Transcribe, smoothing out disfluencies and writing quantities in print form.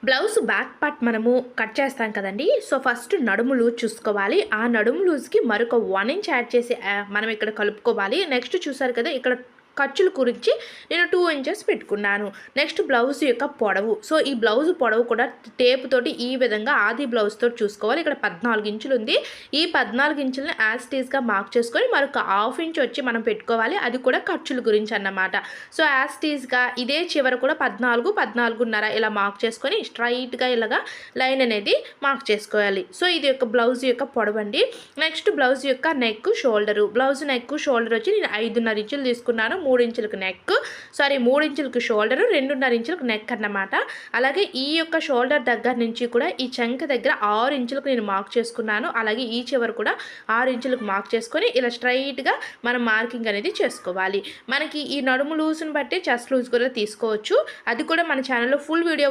Blouse back part మనము cut చేస్తాం కదండి. సో ఫస్ట్ నడుము లూజ్ చూసుకోవాలి. ఆ నడుము లూజ్కి మరొక 1 ఇంచ్ యాడ్ చేసి మనం ఇక్కడ కలుపుకోవాలి. నెక్స్ట్ చూసారు కదా, ఇక్కడ ఖర్చుల గురించి నేను 2 ఇంచెస్ పెట్టుకున్నాను. నెక్స్ట్ బ్లౌజ్ యొక్క పొడవు. సో ఈ బ్లౌజ్ పొడవు కూడా టేప్ తోటి ఈ విధంగా ఆది బ్లౌజ్ తోటి చూసుకోవాలి. ఇక్కడ 14 ఇంచులు ఉంది. ఈ 14 ఇంచులను యాజ్ టీజ్గా మార్క్ చేసుకొని మరొక హాఫ్ ఇంచ్ వచ్చి మనం పెట్టుకోవాలి. అది కూడా ఖర్చుల గురించి అన్నమాట. సో యాజ్ టీజ్గా ఇదే చివర కూడా 14, 14.5 ఇలా మార్క్ చేసుకొని స్ట్రైట్గా ఇలాగా లైన్ అనేది మార్క్ చేసుకోవాలి. సో ఇది యొక్క బ్లౌజ్ యొక్క పొడవు అండి. నెక్స్ట్ బ్లౌజ్ యొక్క neck, shoulder. Blouse neck, shoulder వచ్చి నేను 5.5 ఇంచులు తీసుకున్నాను. 3 ఇంచులకు నెక్, 3 ఇంచులకు షోల్డరు, 2.5 ఇంచులకు నెక్ అన్నమాట. అలాగే ఈ యొక్క షోల్డర్ దగ్గర నుంచి కూడా ఈ చంక దగ్గర 6 ఇంచులకు నేను మార్క్ చేసుకున్నాను. అలాగే ఈ చివర కూడా 6 ఇంచులకు మార్క్ చేసుకొని ఇలా స్ట్రైట్గా మనం మార్కింగ్ అనేది చేసుకోవాలి. మనకి ఈ నడుము లూజ్ని బట్టి చెస్ట్ లూజ్ కూడా తీసుకోవచ్చు. అది కూడా మన ఛానల్లో ఫుల్ వీడియో